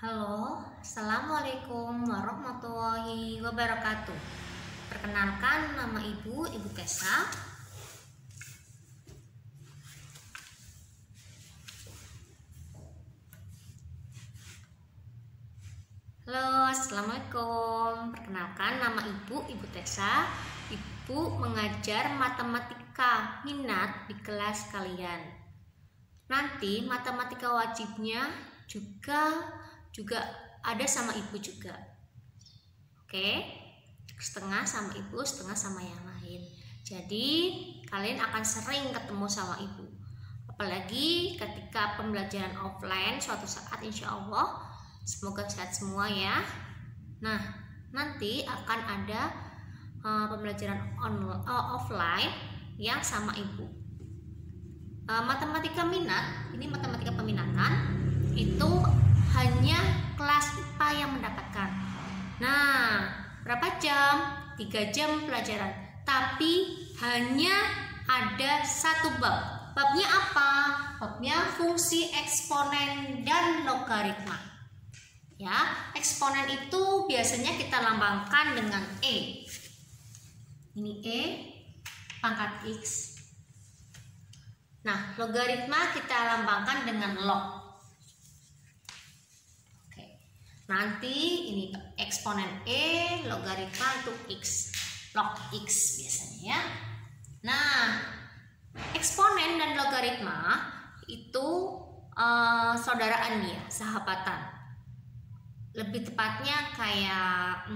Halo, Assalamualaikum warahmatullahi wabarakatuh. Perkenalkan, nama Ibu Tessa. Halo, Assalamualaikum. Perkenalkan, nama Ibu Tessa. Ibu mengajar matematika minat di kelas kalian. Nanti matematika wajibnya juga ada sama Ibu juga. Oke, setengah sama Ibu, setengah sama yang lain. Jadi kalian akan sering ketemu sama Ibu. Apalagi ketika pembelajaran offline suatu saat, insya Allah. Semoga sehat semua ya. Nah, nanti akan ada pembelajaran offline yang sama Ibu. Matematika minat, ini matematika peminatan, itu hanya kelas IPA yang mendapatkan. Nah, berapa jam? 3 jam pelajaran. Tapi hanya ada satu bab. Babnya apa? Babnya fungsi eksponen dan logaritma. Ya, eksponen itu biasanya kita lambangkan dengan E. Ini E pangkat X. Nah, logaritma kita lambangkan dengan log. Oke. Nanti ini eksponen E, logaritma itu X. Log X biasanya ya. Nah, eksponen dan logaritma itu saudaraan dia, sahabatan. Lebih tepatnya kayak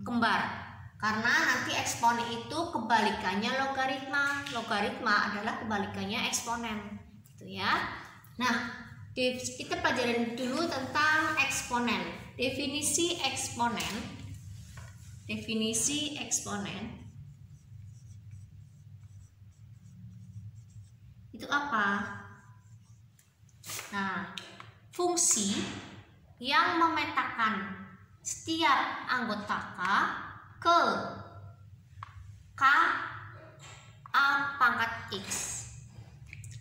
kembar, karena nanti eksponen itu kebalikannya logaritma. Logaritma adalah kebalikannya eksponen, gitu ya. Nah, kita pelajarin dulu tentang eksponen. Definisi eksponen. Definisi eksponen itu apa? Nah, fungsi yang memetakan setiap anggota ke A pangkat X.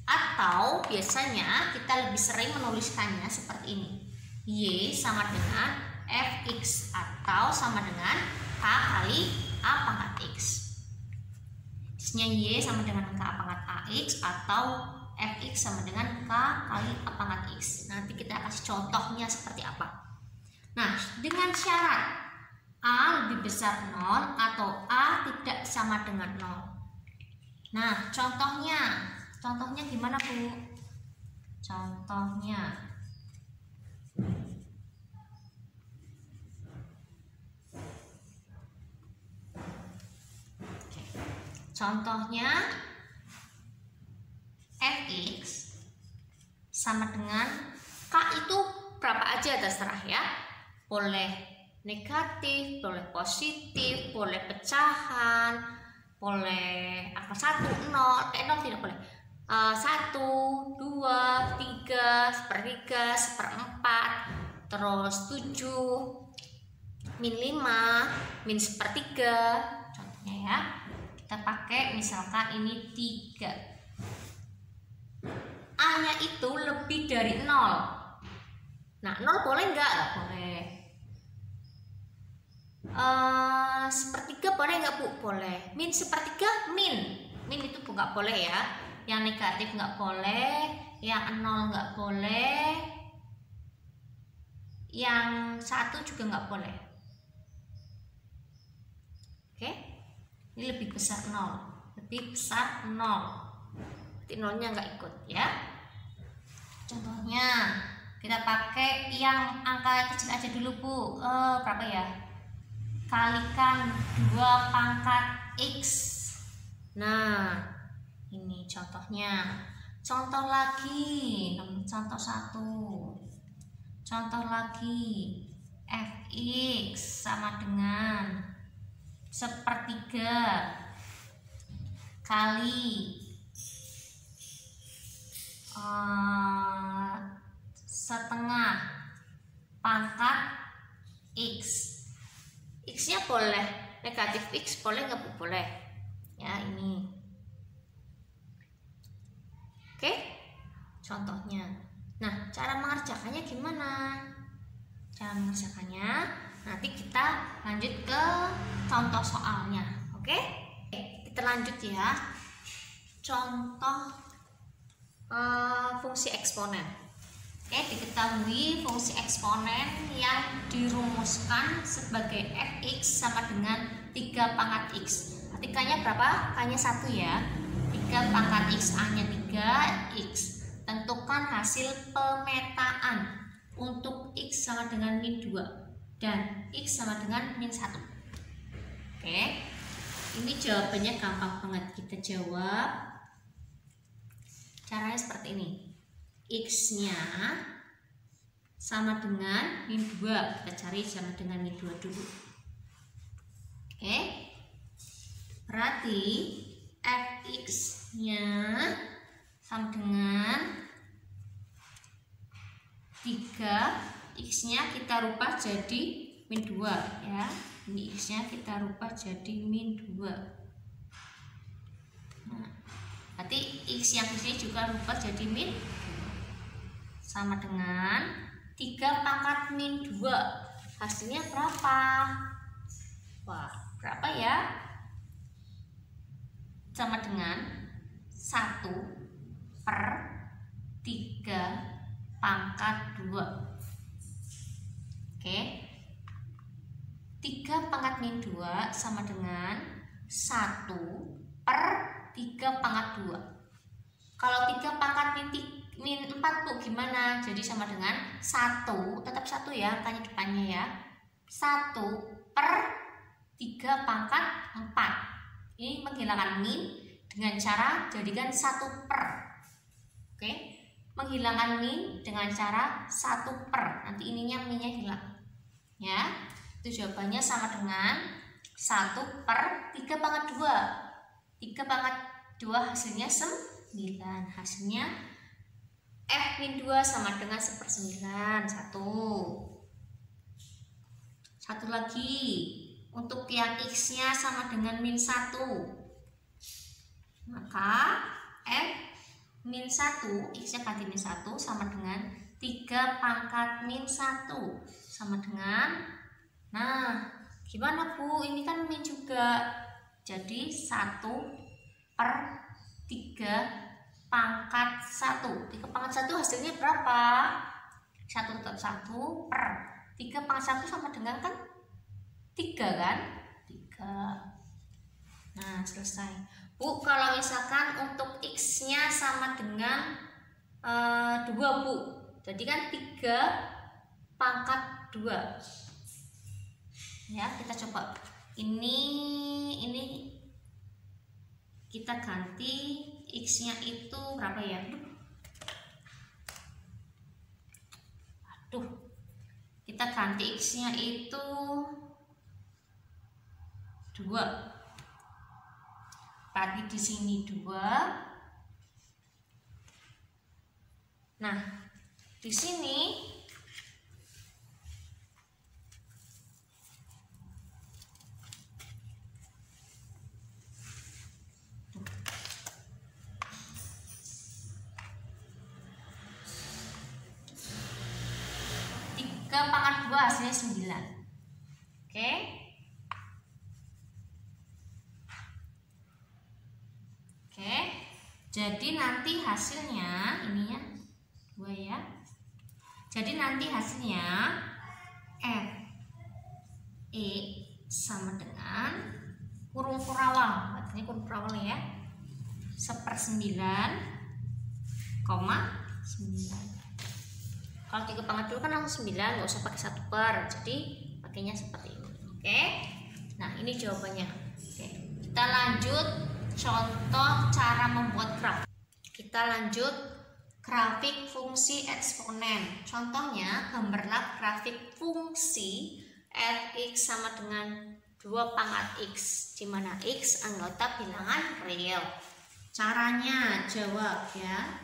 Atau biasanya kita lebih sering menuliskannya seperti ini. Y sama dengan Fx atau sama dengan K kali A pangkat X. Isinya Y sama dengan K pangkat AX atau Fx sama dengan K kali A pangkat X. Nanti kita kasih contohnya seperti apa. Nah, dengan syarat A lebih besar 0 atau A tidak sama dengan 0. Nah, contohnya gimana Bu? Contohnya Fx sama dengan K itu berapa aja terserah ya. Boleh negatif, boleh positif, boleh pecahan, boleh angka 1, 0, 0 tidak boleh. 1, 2, 3, sepertiga, seperempat, terus 7, min 5, min sepertiga. Contohnya ya, kita pakai misalkan ini 3. A-nya itu lebih dari 0. Nah, 0 boleh nggak? Nggak boleh. Sepertiga boleh nggak Bu? Boleh. Min sepertiga, min itu nggak boleh ya. Yang negatif nggak boleh, yang 0 nggak boleh, yang 1 juga nggak boleh. Oke, ini lebih besar 0, lebih besar 0. Berarti 0-nya nggak ikut ya. Contohnya kita pakai yang angka kecil aja dulu Bu. Berapa ya? Kalikan 2 pangkat X. Nah, ini contohnya. Contoh lagi, contoh 1. Contoh lagi, Fx sama dengan sepertiga kali setengah pangkat X. X-nya boleh negatif X, boleh nggak Bu? Boleh ya, ini. Oke, contohnya. Nah, cara mengerjakannya gimana? cara mengerjakannya. Nanti kita lanjut ke contoh soalnya. Oke? Kita lanjut ya. Contoh fungsi eksponen. Oke, diketahui fungsi eksponen yang dirumuskan sebagai fx sama dengan 3 pangkat x. K-nya berapa? K-nya 1 ya. 3 pangkat x, A-nya 3x. Tentukan hasil pemetaan untuk x sama dengan min 2 dan x sama dengan min 1. Oke, ini jawabannya gampang banget kita jawab. Caranya seperti ini. X-nya sama dengan min 2. Kita cari sama dengan min 2 dulu. Oke, berarti fx-nya sama dengan 3, x-nya kita rubah jadi min 2 ya. Ini x-nya kita rubah jadi min 2. Nah, berarti x yang di sini juga rubah jadi min 2. Sama dengan 3 pangkat min 2. Hasilnya berapa? Wah, berapa ya? Sama dengan 1/3 pangkat 2. Oke, 3 pangkat min 2 sama dengan 1/3 pangkat 2. Kalau 3 pangkat min 4 Bu gimana? Jadi sama dengan 1, tetap 1 ya, tanya depannya ya. 1/3 pangkat 4. Ini menghilangkan min dengan cara jadikan 1/. Oke, menghilangkan min dengan cara 1/. Nanti ininya minnya hilang ya. Itu jawabannya sama dengan 1/3 pangkat 2. 3 pangkat 2 hasilnya 9. Hasilnya f min 2 sama dengan 1/9. Satu lagi, untuk yang x-nya sama dengan min 1, maka f min 1, x-nya ganti min 1 sama dengan 3 pangkat min 1 sama dengan, nah gimana Bu, ini kan min juga, jadi 1/3 pangkat 1. 3 pangkat 1 hasilnya berapa? 1 tetap 1/3 pangkat 1 sama dengan kan 3 kan? 3. Nah, selesai. Bu, kalau misalkan untuk x-nya sama dengan 2 Bu. Jadi kan 3 pangkat 2. Ya, kita coba. Ini kita ganti x-nya itu berapa ya? Aduh. Kita ganti x-nya itu 2. Berarti di sini 2. Nah, di sini pangkat 2 hasilnya 9. Oke. Oke. Jadi nanti hasilnya ininya 2 ya. Jadi nanti hasilnya f e sama dengan kurung Furlong. Artinya kurung Furlong ya. 1/9,9. Kalau 3 pangkat 2 kan langsung 9, nggak usah pakai 1/. Jadi pakainya seperti ini. Oke. Nah, ini jawabannya. Oke. Kita lanjut contoh cara membuat grafik. Kita lanjut grafik fungsi eksponen. Contohnya, gambarlah grafik fungsi fx sama dengan 2 pangkat x, di mana x anggota bilangan real. Caranya jawab ya.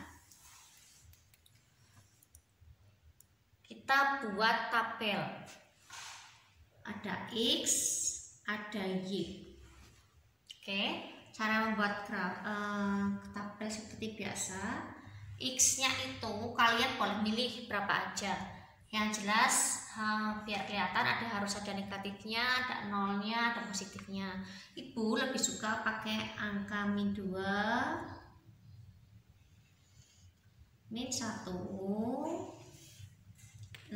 Kita buat tabel. Ada x, ada y. Oke, cara membuat tabel seperti biasa. X-nya itu kalian boleh milih berapa aja. Yang jelas biar kelihatan harus ada negatifnya, ada nolnya, ada positifnya. Ibu lebih suka pakai angka min 2, min 1,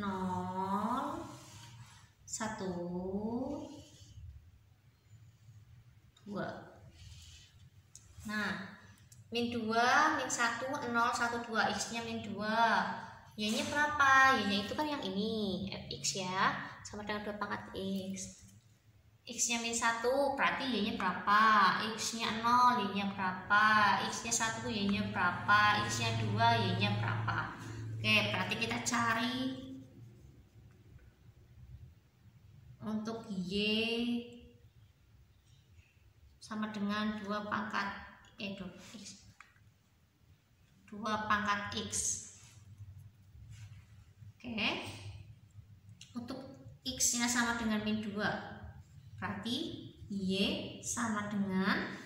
0, 1, 2. Nah, min 2, min 1, 0, 1, 2. X-nya min 2. Y-nya berapa? Y-nya itu kan yang ini, fx ya, sama dengan 2 pangkat x. X-nya min 1, berarti Y-nya berapa? X-nya 0, Y-nya berapa? X-nya 1, Y-nya berapa? X-nya 2, Y-nya berapa? Oke, berarti kita cari untuk Y sama dengan 2 pangkat X. 2 pangkat X. Oke, untuk X-nya sama dengan min 2, berarti Y sama dengan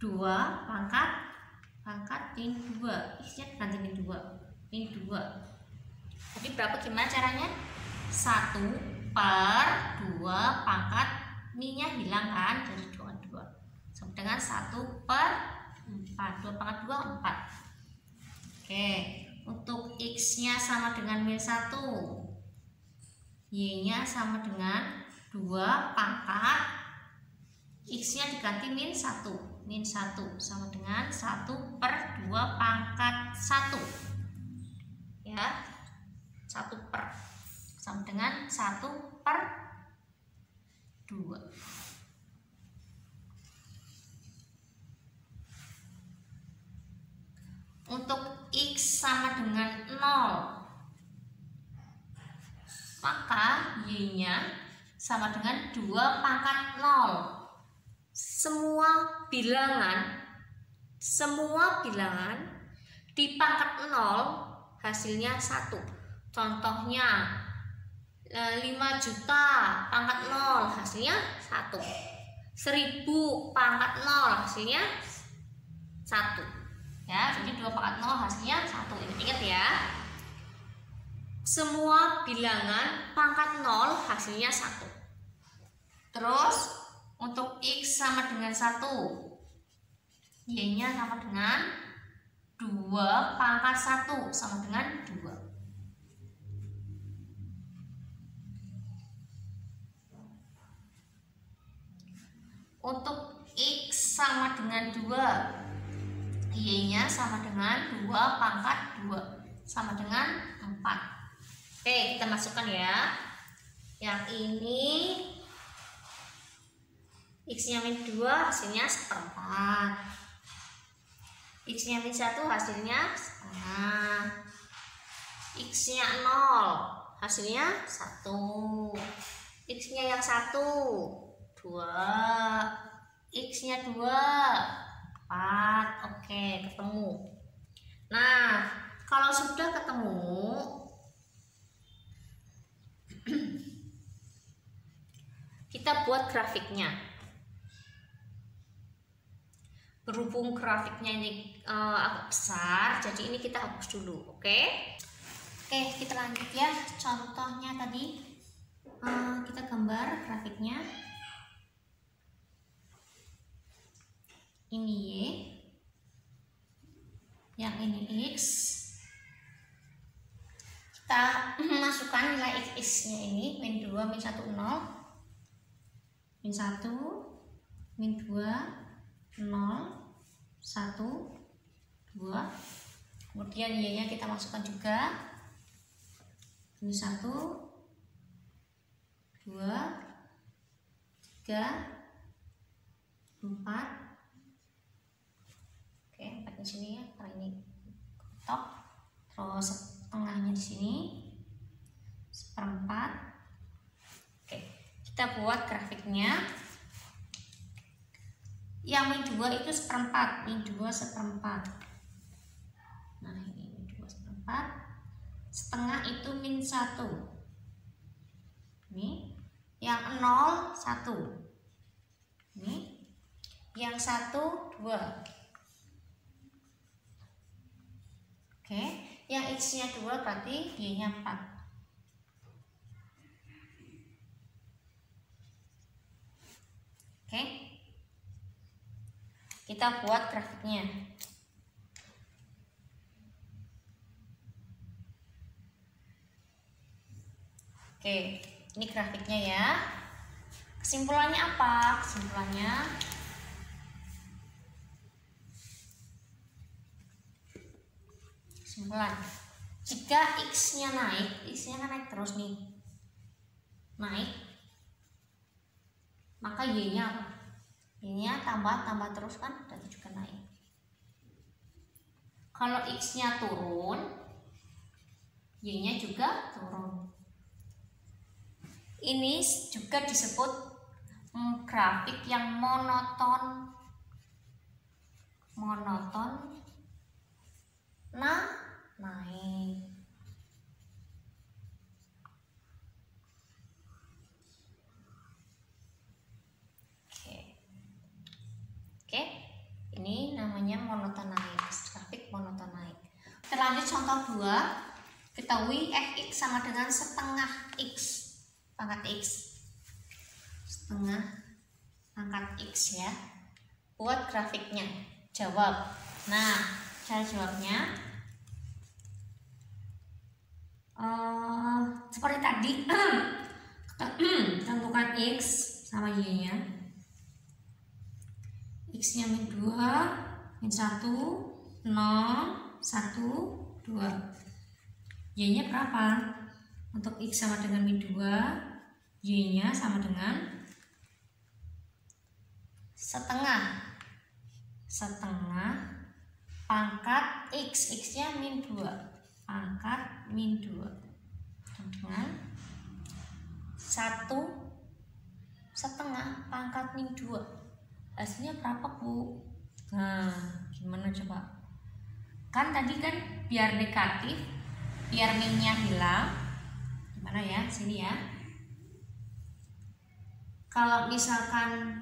2 pangkat min 2. X-nya ganti min 2, min 2. Jadi berapa gimana caranya? 1/2 pangkat min-nya hilang kan, dari 2 sama dengan 1/4. 2 pangkat 2, 4. Oke, untuk X-nya sama dengan min 1, Y-nya sama dengan 2 pangkat X-nya diganti min 1. Min 1 sama dengan 1/2 pangkat 1. Ya, 1/2 sama dengan 1/2. Untuk X sama dengan 0, maka Y-nya sama dengan 2 pangkat 0. Semua bilangan di pangkat 0 hasilnya 1. Contohnya 5 juta pangkat 0 hasilnya 1. 1000 pangkat 0 hasilnya 1. Ya, jadi 2 pangkat 0 hasilnya 1. Ingat ya. Semua bilangan pangkat 0 hasilnya 1. Terus untuk X sama dengan 1, Y-nya sama dengan 2 pangkat 1 sama dengan 2. Untuk X sama dengan 2, Y-nya sama dengan 2 pangkat 2 sama dengan 4. Oke, kita masukkan ya. Yang ini X-nya min 2 hasilnya 1/4. X-nya min 1 hasilnya 1/2. X-nya 0 hasilnya 1. X-nya yang 1, 2. X-nya 2, 4. Oke, ketemu. Nah, kalau sudah ketemu, kita buat grafiknya. Berhubung grafiknya ini agak besar, jadi ini kita hapus dulu. Oke, kita lanjut ya. Contohnya tadi kita gambar grafiknya. Ini Y, yang ini X. Kita masukkan nilai X-nya ini, min 2, min 1, 0, min 1, min 2, 0, 1, 2. Kemudian Y-nya kita masukkan juga, min 1, 2, 3, 4. Oke, 4 di sini ya, karena ini kotak. Terus setengahnya di sini, 1/4. Oke, kita buat grafiknya. Yang min 2 itu 1/4, min 2 1/4. Nah, ini min 2 1/4. Setengah itu min 1. Ini yang 0 1. Ini yang 1 2. Oke, Yang X-nya 2 berarti Y-nya 4. Oke. Kita buat grafiknya. Oke, ini grafiknya ya. Kesimpulannya apa? Kesimpulan, jika X-nya naik, X-nya kan naik terus nih, naik, maka Y-nya apa? Y-nya tambah terus kan, berarti juga naik. Kalau X-nya turun, Y-nya juga turun. Ini juga disebut grafik yang monoton. Naik. Oke, ini namanya monoton naik, grafik monoton naik. Kita lanjut contoh 2. Ketahui fx sama dengan setengah x pangkat x. Setengah pangkat x ya. Buat grafiknya. Jawab. Nah, cara jawabnya seperti tadi. Tentukan x sama y-nya. X-nya min 2, min 1, 0, 1, 2. Y-nya berapa? Untuk X sama dengan min 2, Y-nya sama dengan setengah pangkat X. X-nya min 2, pangkat min 2 dengan 1 setengah pangkat min 2. Hasilnya berapa, Bu? Nah, gimana coba? Kan tadi kan biar negatif, biar minnya hilang. Gimana ya? Sini ya. Kalau misalkan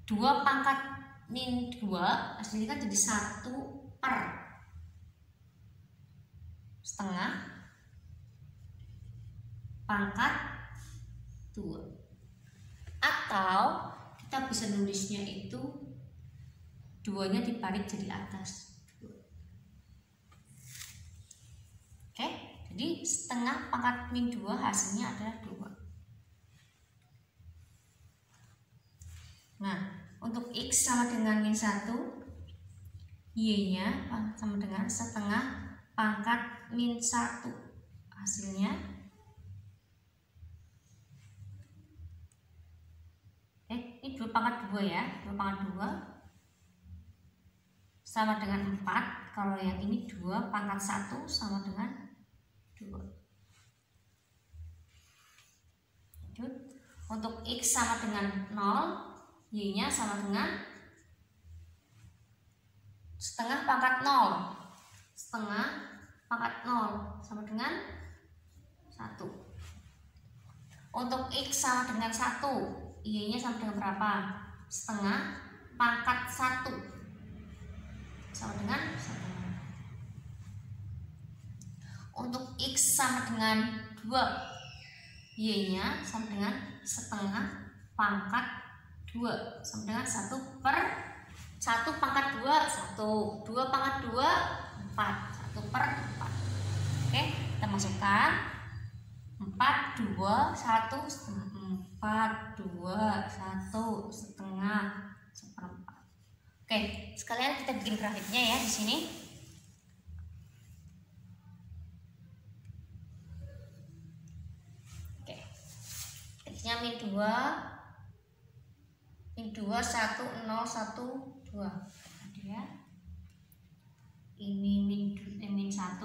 2 pangkat min 2, hasilnya kan jadi 1 per setengah pangkat 2. Atau kita bisa nulisnya itu 2-nya dibalik jadi atas 2. Oke, jadi setengah pangkat min 2 hasilnya adalah 2. Nah, untuk X sama dengan min 1, Y-nya sama dengan setengah pangkat min 1. Hasilnya ini 2 pangkat 2 ya, 2 pangkat 2 sama dengan 4. Kalau yang ini 2 pangkat 1 sama dengan 2. Untuk X sama dengan 0, Y-nya sama dengan setengah pangkat 0. Setengah pangkat 0 sama dengan 1. Untuk X sama dengan 1, Y-nya sama dengan berapa? Setengah pangkat 1 sama dengan 1. Untuk X sama dengan 2, Y-nya sama dengan setengah pangkat 2 sama dengan 1 per 1 pangkat 2, 1. 2 pangkat 2, 4. 1 per 4. Oke, kita masukkan 4, 2, 1 setengah. 4, 2, 1 setengah seperempat. Oke, sekalian kita bikin grafiknya ya di sini. Oke, X-nya min 2, 1, 0, 1, 2. Tadi ya. Ini min 1,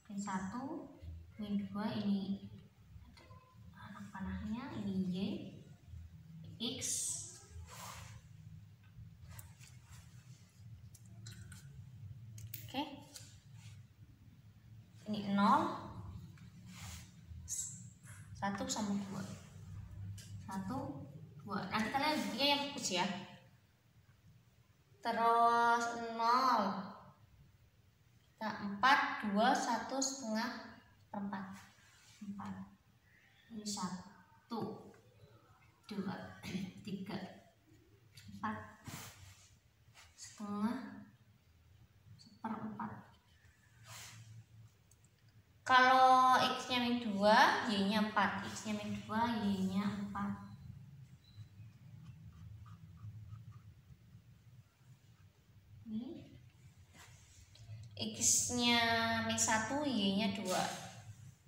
min 1, min 2 ini panahnya, ini Y, X, oke, ini 0, 1 sama 2, 1, 2. Nanti kalian bikinnya yang fokus ya. Terus 0, Nah, 4, 2, 1 setengah seperempat. 4. Ini 1, 2, 3, 4 setengah seperempat. Kalau X-nya min 2, Y-nya 4. X-nya min 2, Y-nya 4. X-nya min 1, Y-nya 2.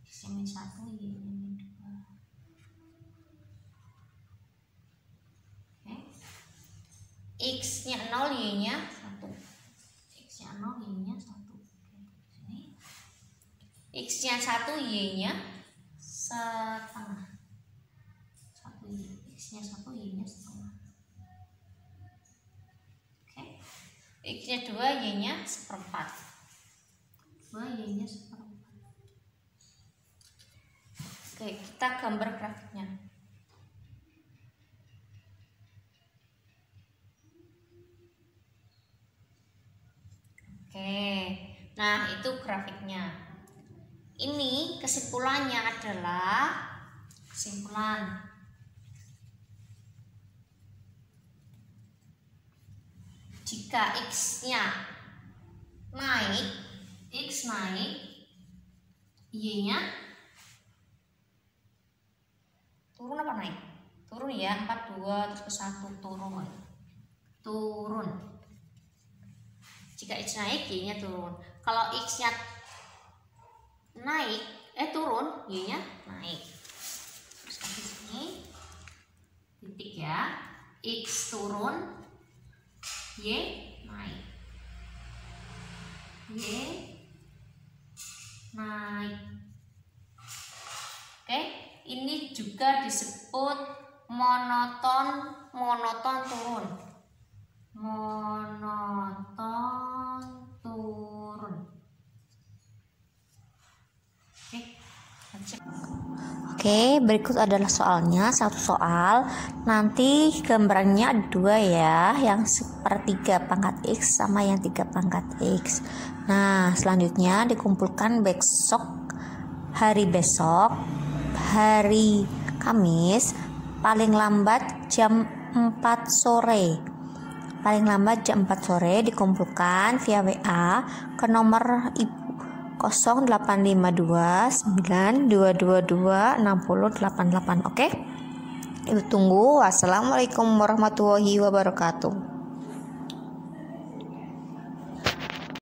X-nya min 1, Y-nya min 2. Oke. X-nya 0, Y-nya 1. X-nya 0, Y-nya 1. X-nya 1, Y-nya setengah. 1 Y. X-nya 1, Y-nya setengah. Oke. X-nya 2, Y-nya seperempat. 2, Y-nya seperempat. Oke, kita gambar grafiknya. Oke, nah itu grafiknya. Ini kesimpulannya adalah kesimpulan jika X-nya naik, X naik, Y-nya turun apa naik? Turun ya, 42 terus ke 1 turun. Turun. Jika X naik, Y-nya turun. Kalau X-nya naik, turun, Y-nya naik. Terus kasih sini titik ya. X turun, Y naik. Y naik. Oke, ini juga disebut monoton turun. Monoton turun. Oke, berikut adalah soalnya. Satu soal, nanti gambarannya ada 2 ya, yang 1/3 pangkat X sama yang 3 pangkat X. Nah, selanjutnya dikumpulkan hari besok, hari Kamis, paling lambat jam 4 sore. Paling lambat jam 4 sore dikumpulkan via WA ke nomor Ibu 085292226088. Oke? Ibu tunggu. Wassalamualaikum warahmatullahi wabarakatuh.